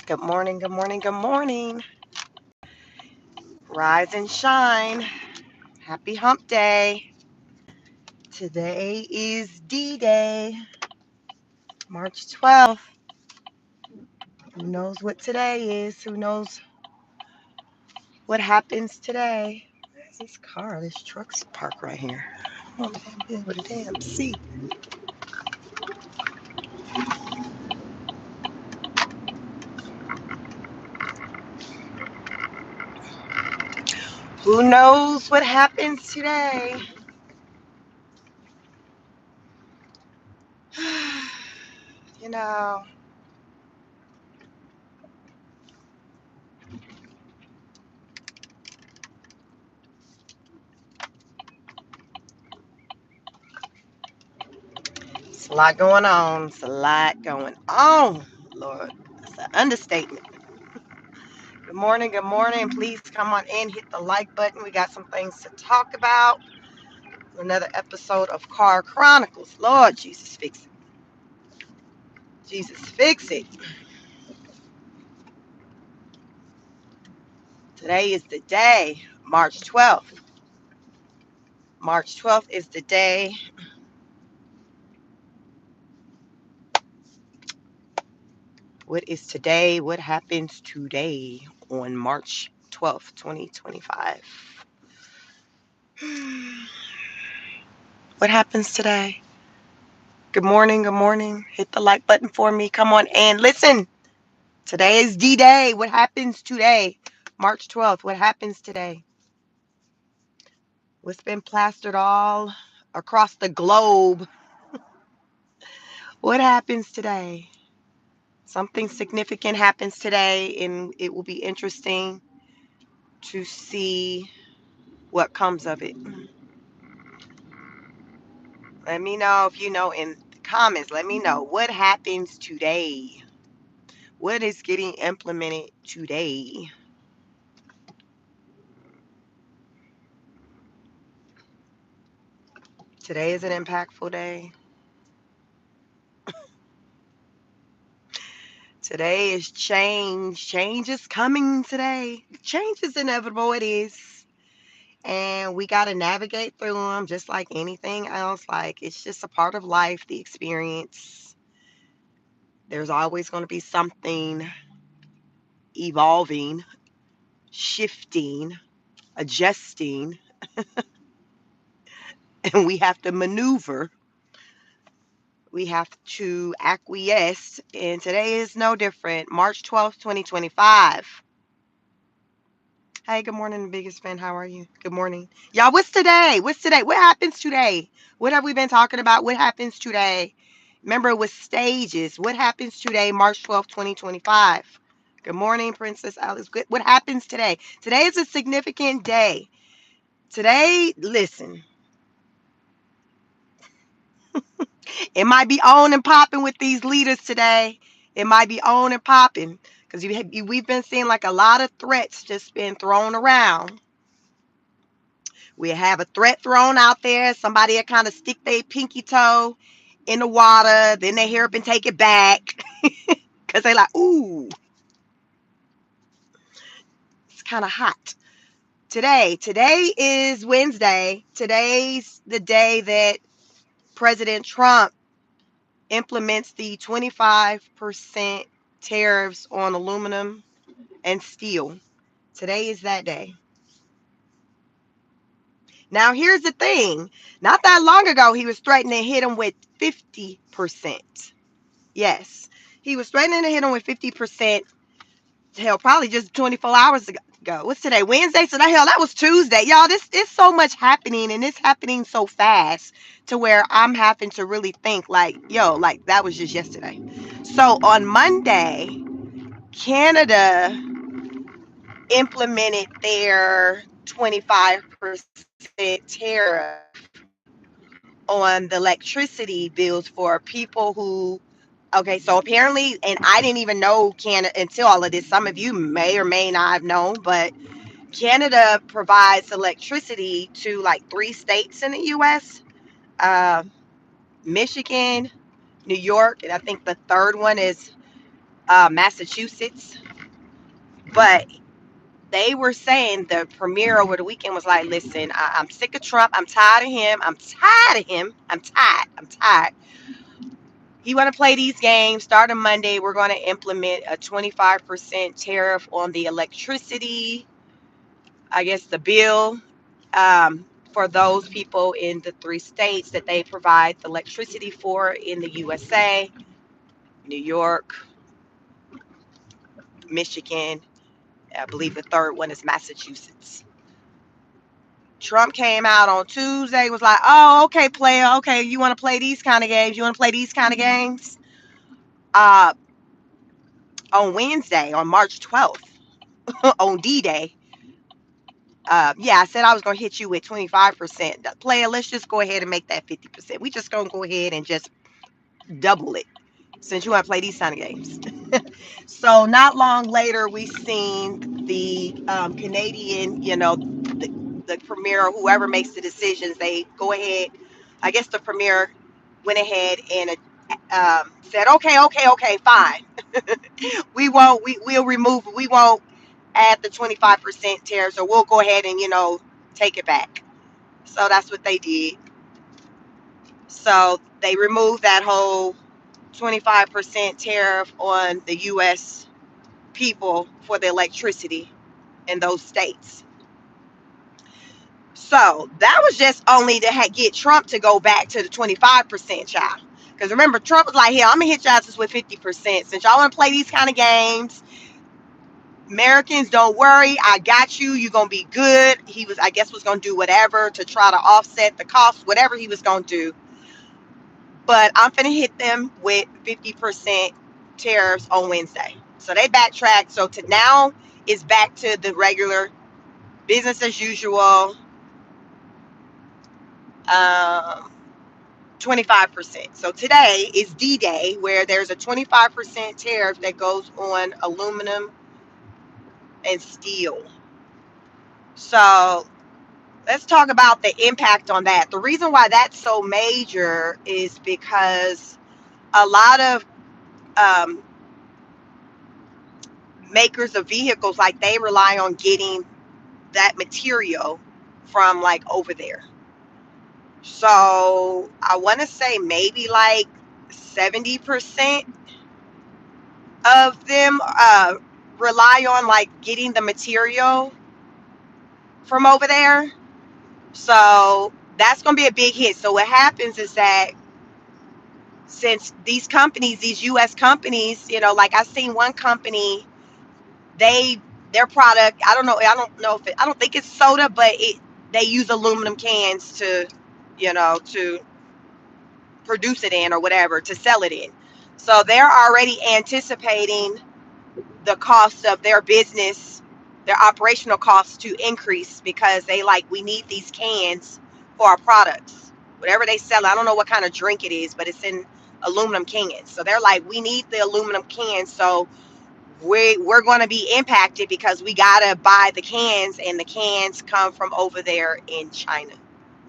Good morning, good morning, good morning. Rise and shine. Happy hump day. Today is D-Day, March 12th. Who knows what today is? Who knows what happens today? Where's this car? This truck's parked right here. I don't be able to damn see. Who knows what happens today? You know, it's a lot going on. It's a lot going on, Lord. That's an understatement. Good morning, good morning. Please come on in, hit the like button. We got some things to talk about. Another episode of Car Chronicles. Lord Jesus, fix it. Jesus, fix it. Today is the day, March 12th. March 12th is the day. What is today? What happens today on March 12th, 2025? What happens today? Good morning, good morning. Hit the like button for me. Come on and listen. Today is D-Day. What happens today? March 12th. What happens today? What's been plastered all across the globe? What happens today? Something significant happens today, and it will be interesting to see what comes of it. Let me know if you know in the comments. Let me know what happens today. What is getting implemented today? Today is an impactful day. Today is change. Change is coming today. Change is inevitable. It is. And we got to navigate through them just like anything else. Like, it's just a part of life, the experience. There's always going to be something evolving, shifting, adjusting, and we have to maneuver. We have to acquiesce. And today is no different. March 12th, 2025. Hey, good morning, biggest fan. How are you? Good morning. Y'all, what's today? What's today? What happens today? What have we been talking about? What happens today? Remember, it was stages. What happens today, March 12th, 2025? Good morning, Princess Alice. What happens today? Today is a significant day. Today, listen, it might be on and popping with these leaders today. It might be on and popping because we've been seeing like a lot of threats just being thrown around. We have a threat thrown out there. Somebody will kind of stick their pinky toe in the water. Then they hear up and take it back because they're like, ooh, it's kind of hot. Today is Wednesday. Today's the day that President Trump implements the 25% tariffs on aluminum and steel. Today is that day. Now, here's the thing. Not that long ago, he was threatening to hit him with 50%. Yes, he was threatening to hit him with 50%. Hell, probably just 24 hours ago. What's today? Wednesday? So that was Tuesday. Y'all, this is so much happening, and it's happening so fast to where I'm having to really think like, yo, like that was just yesterday. So on Monday, Canada implemented their 25% tariff on the electricity bills for people who, okay, so apparently, and I didn't even know Canada until all of this. Some of you may or may not have known, but Canada provides electricity to like 3 states in the U.S. uh, Michigan, New York, and I think the third one is Massachusetts. But they were saying the premier over the weekend was like, listen, I'm sick of Trump. I'm tired of him. I'm tired of him. I'm tired. I'm tired. He want to play these games. Starting Monday, we're going to implement a 25% tariff on the electricity. I guess the bill for those people in the 3 states that they provide the electricity for in the USA: New York, Michigan. I believe the third one is Massachusetts. Trump came out on Tuesday, was like, oh, okay, player, okay, you want to play these kind of games? You want to play these kind of games? Uh, on Wednesday, on March 12th, on D-Day, yeah, I said I was going to hit you with 25%. Player, let's just go ahead and make that 50%. We just going to go ahead and just double it since you want to play these kind of games. So not long later, we seen the Canadian, the premier or whoever makes the decisions, they go ahead. I guess the premier went ahead and said, okay, fine. We'll remove, we won't add the 25% tariffs, or we'll go ahead and, take it back. So that's what they did. So they removed that whole 25% tariff on the U.S. people for the electricity in those states. So that was just only to get Trump to go back to the 25%, child. Because remember, Trump was like, here, I'm going to hit y'all just with 50%. Since y'all want to play these kind of games, Americans, don't worry. I got you. You're going to be good. He was, I guess, was going to do whatever to try to offset the cost, whatever he was going to do. But I'm going to hit them with 50% tariffs on Wednesday. So they backtracked. So to now, it's back to the regular business as usual. 25%. So today is D-Day, where there's a 25% tariff that goes on aluminum and steel. So let's talk about the impact on that. The reason why that's so major is because a lot of um, makers of vehicles, like, they rely on getting that material from, like, over there. So I want to say maybe like 70% of them rely on, like, getting the material from over there. So that's going to be a big hit. So what happens is that since these companies, these U.S. companies, like, I've seen one company, their product, I don't think it's soda, but they use aluminum cans to, to produce it in, or whatever, to sell it in. So they're already anticipating the cost of their business, their operational costs, to increase, because we need these cans for our products. Whatever they sell, I don't know what kind of drink it is, but it's in aluminum cans. So they're like, we need the aluminum cans. So we're going to be impacted because we got to buy the cans, and the cans come from over there in China.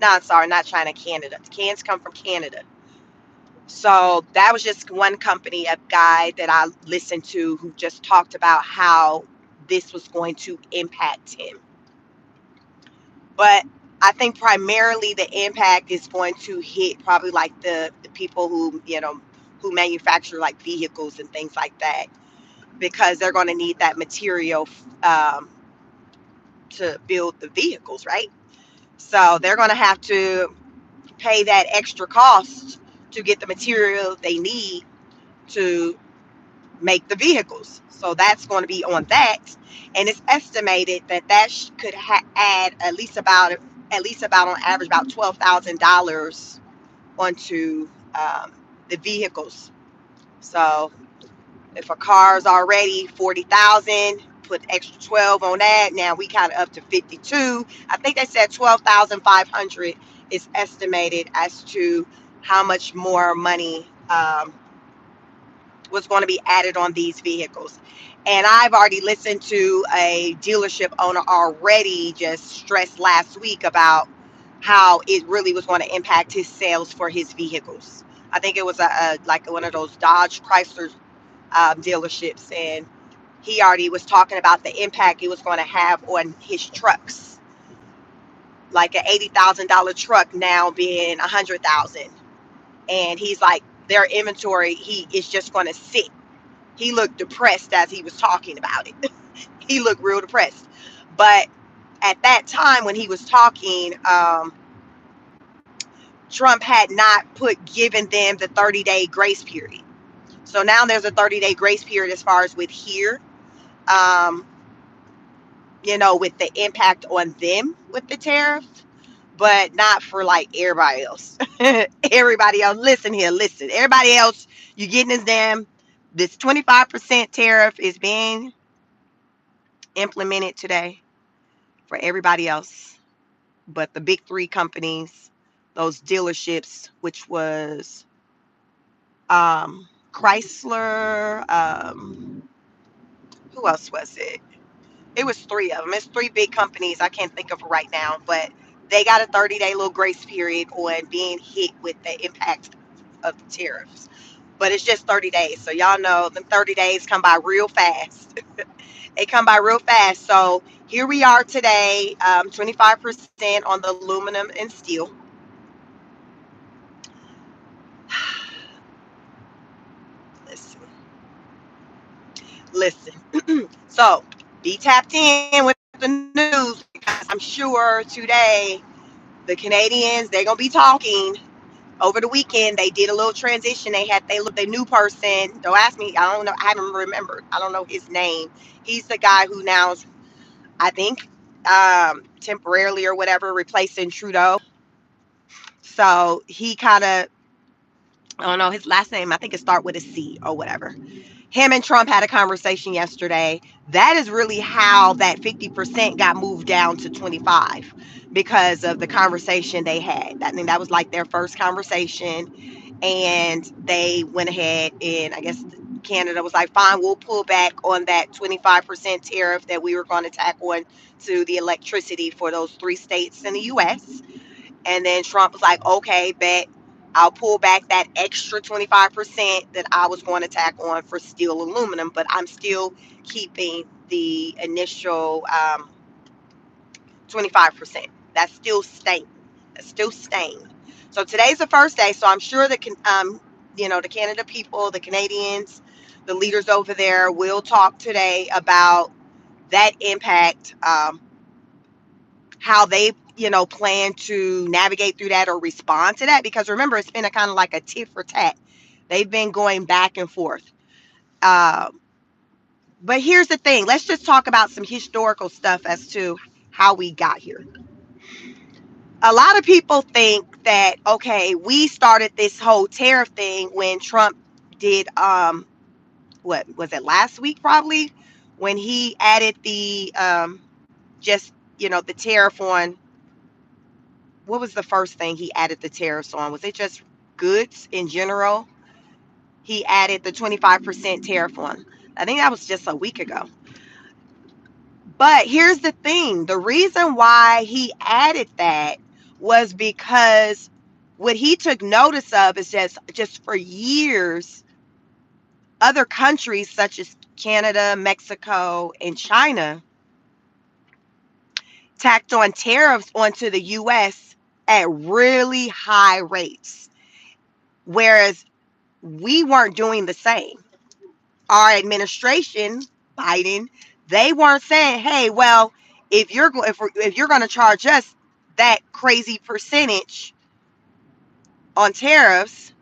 No, sorry, not China, Canada. The cans come from Canada. So that was just one company, a guy that I listened to, who just talked about how this was going to impact him. But I think primarily the impact is going to hit probably like the people who, who manufacture, like, vehicles and things like that, because they're going to need that material to build the vehicles, right? So they're going to have to pay that extra cost to get the material they need to make the vehicles. So that's going to be on that, and it's estimated that could add at least about on average about $12,000 onto the vehicles. So if a car is already 40,000, put extra 12 on that. Now we kind of up to 52. I think they said 12,500 is estimated as to how much more money was going to be added on these vehicles. And I've already listened to a dealership owner already just stressed last week about how it really was going to impact his sales for his vehicles. I think it was like one of those Dodge Chrysler dealerships, and he already was talking about the impact it was going to have on his trucks, like an $80,000 truck now being 100,000. And he's like, their inventory, he is just going to sit. He looked depressed as he was talking about it. He looked real depressed. But at that time when he was talking, Trump had not put given them the 30-day grace period. So now there's a 30-day grace period as far as with here, um, with the impact on them with the tariff, but not for like everybody else. Everybody else, listen here, listen. Everybody else, you getting this 25% tariff is being implemented today for everybody else, but the big three companies, those dealerships, which was Chrysler, who else was it? It was three of them. It's three big companies. I can't think of it right now, but they got a 30-day little grace period on being hit with the impact of the tariffs. But it's just 30 days. So y'all know the 30 days come by real fast. They come by real fast. So here we are today, 25% on the aluminum and steel. Listen, listen. So be tapped in with the news because I'm sure today the Canadians, they're going to be talking. Over the weekend, they did a little transition. They had the new person. Don't ask me. I don't know. I haven't remembered. I don't know his name. He's the guy who now is, I think, temporarily or whatever, replacing Trudeau. So he kind of, I don't know his last name. I think it starts with a C or whatever. Him and Trump had a conversation yesterday. That is really how that 50% got moved down to 25 because of the conversation they had. I think that was like their first conversation, and they went ahead and I guess Canada was like, fine, we'll pull back on that 25% tariff that we were going to tack on to the electricity for those three states in the US. And then Trump was like, okay, bet I'll pull back that extra 25% that I was going to tack on for steel aluminum, but I'm still keeping the initial 25%. That's still staying. That's still staying. So today's the first day. So I'm sure that the Canada people, the Canadians, the leaders over there will talk today about that impact, how they plan to navigate through that or respond to that. Because remember, it's been a kind of like a tit for tat. They've been going back and forth. Um, but here's the thing. Let's just talk about some historical stuff as to how we got here. A lot of people think that, okay, we started this whole tariff thing when Trump did, what was it, last week probably, when he added the just the tariff on, what was the first thing he added the tariffs on? Was it just goods in general? He added the 25% tariff on. I think that was just a week ago. But here's the thing. The reason why he added that was because what he took notice of is just for years, other countries such as Canada, Mexico, and China tacked on tariffs onto the US at really high rates, whereas we weren't doing the same. Our administration, Biden, they weren't saying, "Hey, well, if you're going to charge us that crazy percentage on tariffs,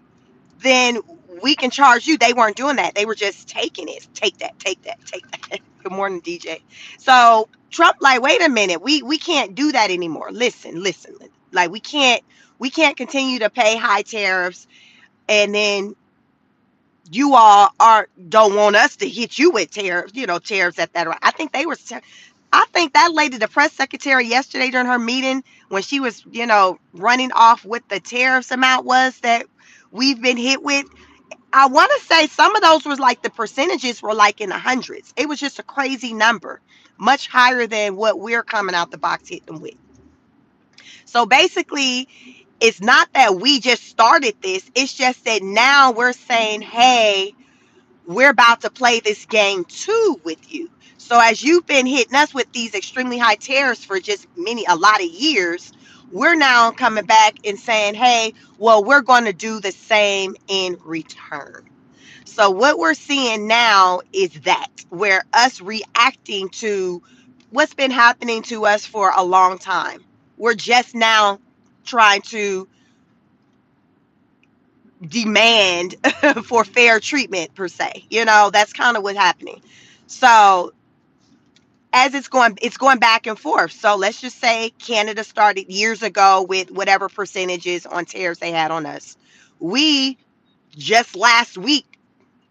then we can charge you." They weren't doing that. They were just taking it. Take that, take that, take that. Good morning, DJ. So Trump, like, wait a minute, we can't do that anymore. Listen. Like we can't continue to pay high tariffs, and then you all don't want us to hit you with tariffs, tariffs at that. I think I think that lady, the press secretary, yesterday during her meeting when she was, running off what the tariffs amount was that we've been hit with. I want to say some of those was like the percentages were like in the hundreds. It was just a crazy number, much higher than what we're coming out the box hitting with. So basically, it's not that we just started this. It's just that now we're saying, hey, we're about to play this game too with you. So as you've been hitting us with these extremely high tariffs for just a lot of years, we're now coming back and saying, hey, well, we're going to do the same in return. So what we're seeing now is that we're us reacting to what's been happening to us for a long time. We're just now trying to demand for fair treatment per se. That's kind of what's happening. So as it's going back and forth. So let's just say Canada started years ago with whatever percentages on tariffs they had on us. We just last week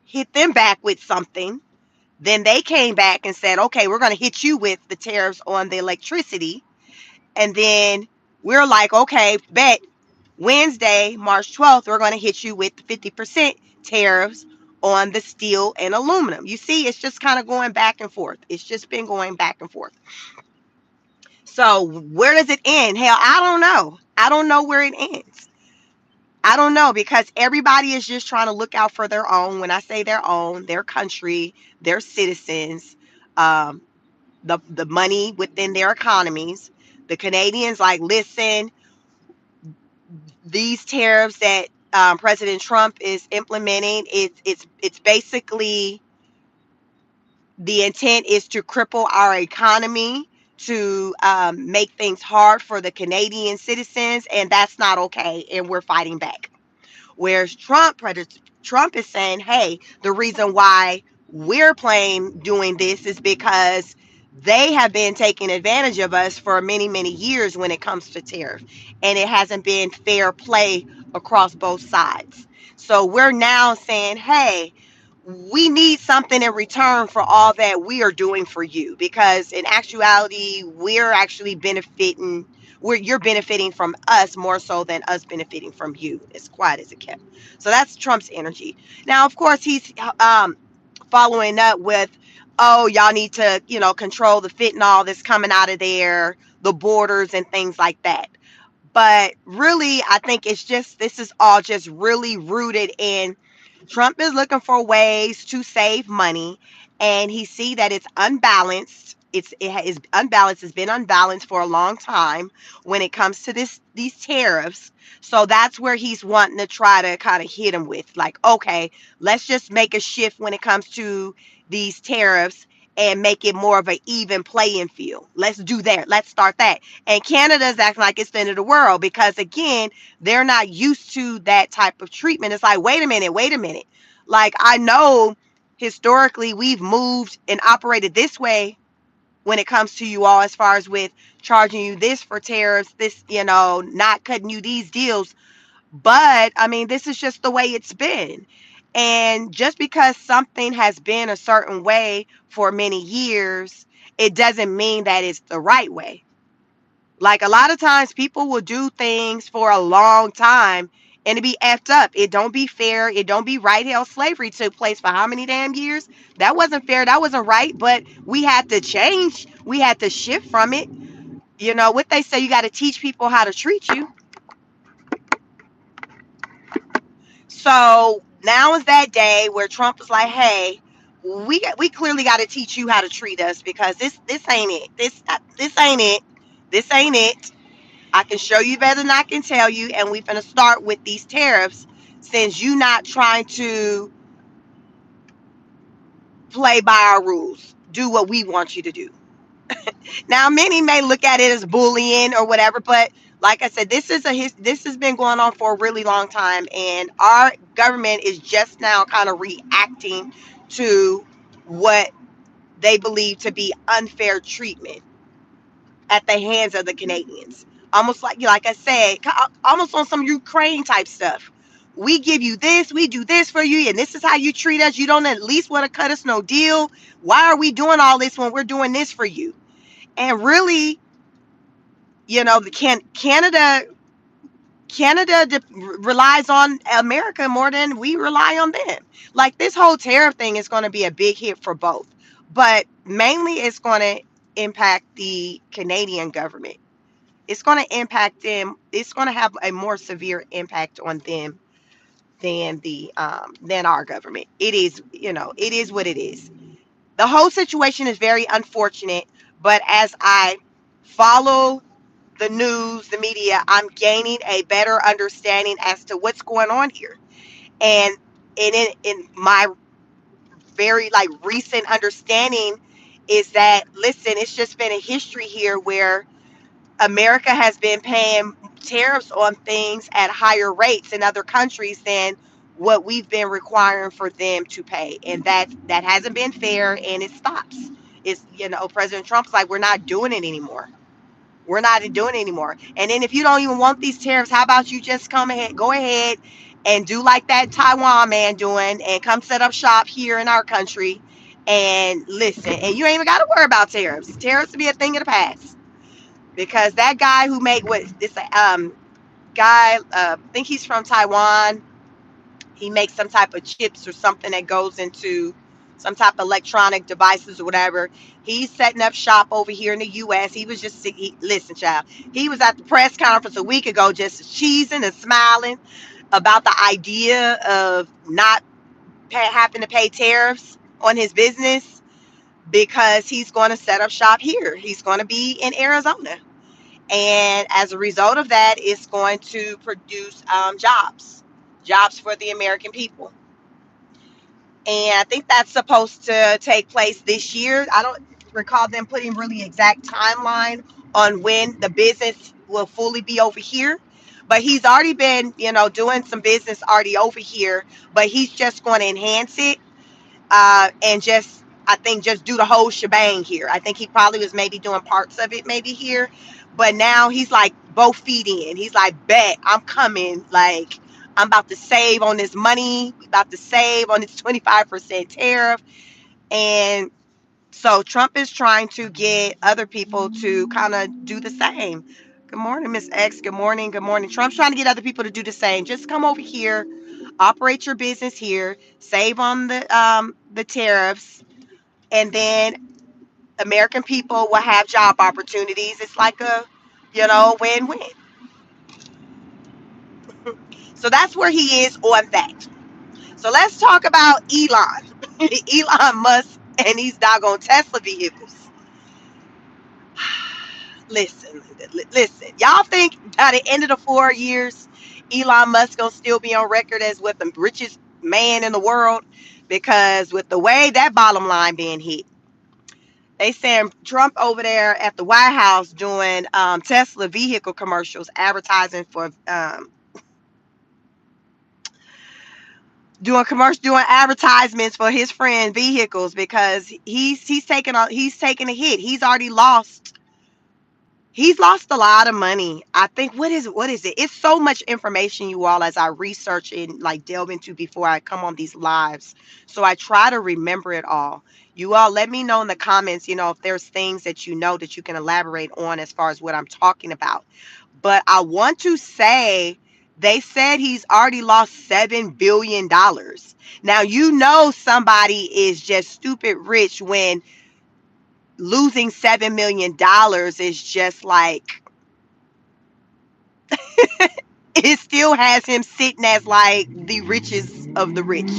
hit them back with something. Then they came back and said, okay, we're going to hit you with the tariffs on the electricity. And then we're like, okay, bet Wednesday, March 12th, we're going to hit you with 50% tariffs on the steel and aluminum. You see, it's just kind of going back and forth. It's just been going back and forth. So where does it end? Hell, I don't know. I don't know where it ends. I don't know, because everybody is just trying to look out for their own. When I say their own, their country, their citizens, um, the money within their economies. The Canadians like, listen, these tariffs that President Trump is implementing, it's basically the intent is to cripple our economy, to make things hard for the Canadian citizens, and that's not okay. And we're fighting back. Whereas Trump is saying, hey, the reason why we're playing doing this is because they have been taking advantage of us for many, many years when it comes to tariff. And it hasn't been fair play across both sides. So we're now saying, hey, we need something in return for all that we are doing for you, because in actuality we're actually benefiting, you're benefiting from us more so than us benefiting from you, as quiet as it kept. So that's Trump's energy. Now of course he's following up with, oh, y'all need to control the fentanyl that's coming out of there, the borders and things like that. But really, I think this is all just really rooted in Trump is looking for ways to save money, and he see that it's unbalanced. It is unbalanced. It's been unbalanced for a long time when it comes to these tariffs. So that's where he's wanting to try to kind of hit him with, like, okay, let's just make a shift when it comes to these tariffs and make it more of an even playing field. Let's do that. Let's start that. And Canada's acting like it's the end of the world because, again, they're not used to that type of treatment. It's like, wait a minute, wait a minute. Like, I know historically we've moved and operated this way when it comes to you all, as far as with charging you this for tariffs, this, not cutting you these deals. But I mean, this is just the way it's been. And just because something has been a certain way for many years, it doesn't mean that it's the right way. Like, a lot of times people will do things for a long time and it be effed up. It don't be fair. It don't be right. Hell, slavery took place for how many damn years? That wasn't fair. That wasn't right. But we had to change. We had to shift from it. What they say, you got to teach people how to treat you. So now is that day where Trump is like, hey, we clearly got to teach you how to treat us, because this ain't it. This ain't it. This ain't it. I can show you better than I can tell you, and we're gonna start with these tariffs, since you not trying to play by our rules. Do what we want you to do. Now, many may look at it as bullying or whatever, but like I said, this has been going on for a really long time, and our government is just now kind of reacting to what they believe to be unfair treatment at the hands of the Canadians. Almost like I said, almost on some Ukraine type stuff. We give you this, we do this for you, and this is how you treat us. You don't at least want to cut us no deal. Why are we doing all this when we're doing this for you? And really, the Canada relies on America more than we rely on them. Like, this whole tariff thing is going to be a big hit for both, but mainly it's going to impact the Canadian government. It's going to impact them. It's going to have a more severe impact on them than our government. It is, it is what it is. The whole situation is very unfortunate, but as I follow the news, the media, I'm gaining a better understanding as to what's going on here. And in my very like recent understanding is that, listen, it's just been a history here where America has been paying tariffs on things at higher rates in other countries than what we've been requiring for them to pay, and that hasn't been fair, and it stops. It's, President Trump's like, we're not doing it anymore. We're not doing it anymore. And then if you don't even want these tariffs, how about you just go ahead and do like that Taiwan man doing, and come set up shop here in our country and listen. And you ain't even got to worry about tariffs. Tariffs will be a thing of the past, because that guy who made what this guy, I think he's from Taiwan. He makes some type of chips or something that goes into some type of electronic devices or whatever. He's setting up shop over here in the U.S. He was just, listen, child. He was at the press conference a week ago, just cheesing and smiling about the idea of not having to pay tariffs on his business, because he's going to set up shop here. He's going to be in Arizona. And as a result of that, it's going to produce jobs for the American people. And I think that's supposed to take place this year. I don't recall them putting really exact timeline on when the business will fully be over here. But he's already been, doing some business already over here. But he's just going to enhance it, and just, I think, just do the whole shebang here. I think he probably was maybe doing parts of it maybe here, but now he's like both feet in. He's like, bet I'm coming. Like, I'm about to save on this money, about to save on this 25% tariff. And so Trump is trying to get other people to kind of do the same. Good morning, Miss X. Good morning. Good morning. Trump's trying to get other people to do the same. Just come over here, operate your business here, save on the tariffs, and then American people will have job opportunities. It's like a, win-win. So that's where he is on that. So let's talk about Elon. Elon Musk and these doggone Tesla vehicles. Listen, listen. Y'all think by the end of the 4 years, Elon Musk gonna still be on record as what the richest man in the world? Because with the way that bottom line being hit, they saying Trump over there at the White House doing Tesla vehicle commercials, advertising for doing advertisements for his friend vehicles, because he's taking a hit. He's lost a lot of money. I think, what is it? It's so much information, you all, as I research and like delve into before I come on these lives. So I try to remember it all. You all let me know in the comments, if there's things that that you can elaborate on as far as what I'm talking about. But I want to say, they said he's already lost $7 billion. Now, somebody is just stupid rich when losing $7 million is just like, it still has him sitting as like the richest of the rich.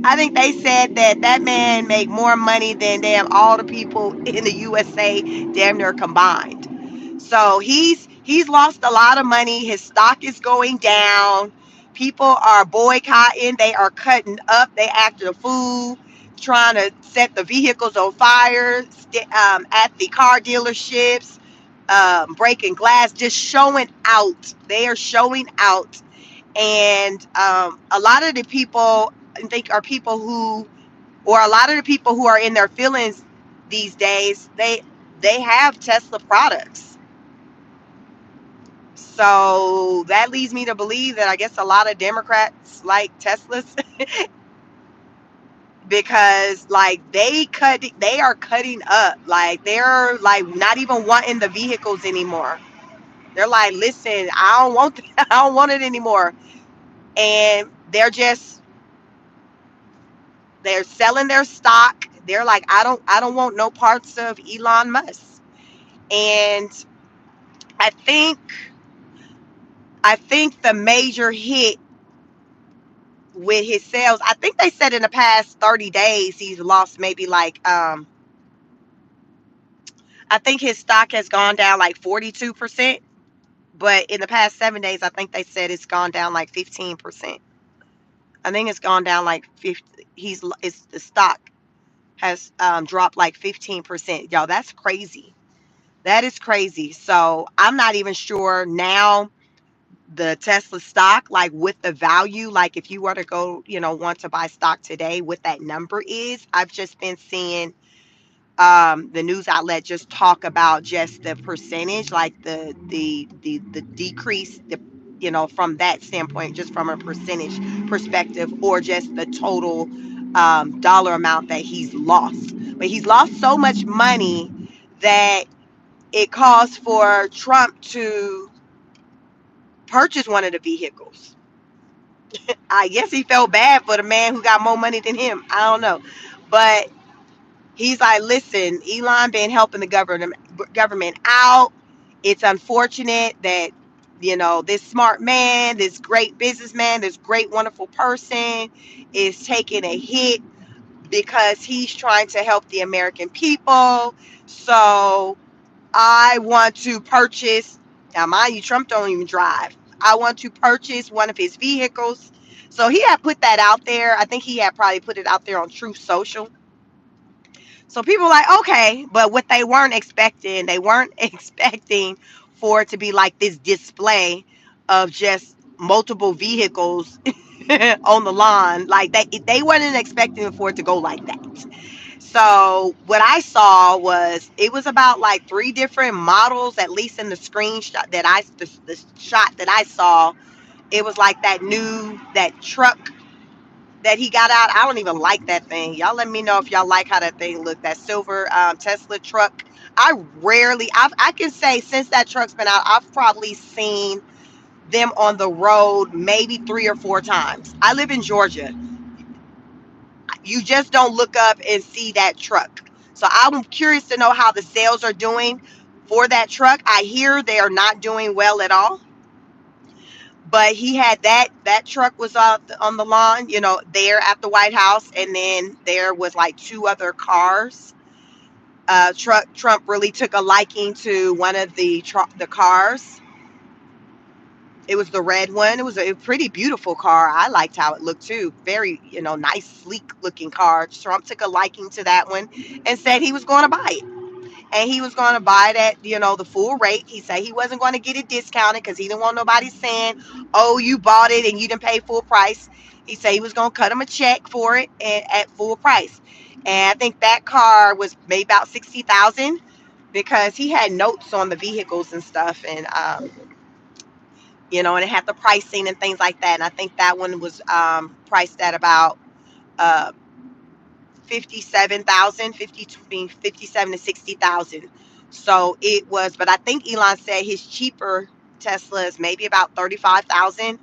I think they said that man made more money than damn all the people in the USA damn near combined. So he's lost a lot of money. His stock is going down. People are boycotting. They are cutting up. They acting a fool, trying to set the vehicles on fire at the car dealerships, breaking glass, just showing out. They are showing out. And a lot of the people, I think, are people who, or a lot of the people who are in their feelings these days, they have Tesla products. So that leads me to believe that I guess a lot of Democrats like Teslas, because like they are cutting up. Like, they're like not even wanting the vehicles anymore. They're like, listen, I don't want I don't want it anymore. And they're selling their stock. They're like, I don't want no parts of Elon Musk. And I think I think the major hit with his sales. I think they said in the past 30 days he's lost maybe like I think his stock has gone down like 42%, but in the past 7 days I think they said it's gone down like 15%. I think it's gone down like 50. It's the stock has dropped like 15%. Y'all, that's crazy. That is crazy. So I'm not even sure now the Tesla stock, like with the value, like if you were to go, want to buy stock today, what that number is. I've just been seeing the news outlet just talk about just the percentage, like the decrease, from that standpoint, just from a percentage perspective, or just the total dollar amount that he's lost. But he's lost so much money that it caused for Trump to purchase one of the vehicles. I guess he felt bad for the man who got more money than him. I don't know, but he's like, listen, Elon been helping the government out. It's unfortunate that this smart man, this great businessman, this great wonderful person is taking a hit because he's trying to help the American people. So I want to purchase. Now, mind you, Trump don't even drive. I want to purchase one of his vehicles. So he had put that out there. I think he had probably put it out there on Truth Social. So people were like, okay, but what they weren't expecting for it to be like this display of just multiple vehicles on the lawn. Like they weren't expecting for it to go like that. So what I saw was it was about like three different models, at least in the screenshot the shot that I saw. It was like that truck that he got out. I don't even like that thing. Y'all let me know if y'all like how that thing looked. That silver Tesla truck. I can say since that truck's been out, I've probably seen them on the road maybe 3 or 4 times. I live in Georgia. You just don't look up and see that truck. So I'm curious to know how the sales are doing for that truck. I hear they are not doing well at all. But he had that truck was on the lawn, there at the White House, and then there was like two other cars. Trump really took a liking to one of the cars. It was the red one. It was a pretty beautiful car. I liked how it looked too. Very, nice, sleek looking car. Trump took a liking to that one and said he was going to buy it. And he was going to buy it at, the full rate. He said he wasn't going to get it discounted because he didn't want nobody saying, oh, you bought it and you didn't pay full price. He said he was going to cut him a check for it at full price. And I think that car was maybe about 60,000 because he had notes on the vehicles and stuff. And, and it had the pricing and things like that. And I think that one was priced at about uh, 57,000, 57 to 60,000. So it was, but I think Elon said his cheaper Tesla is maybe about 35,000.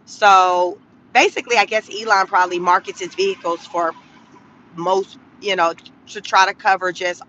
So basically, I guess Elon probably markets his vehicles for most, to try to cover just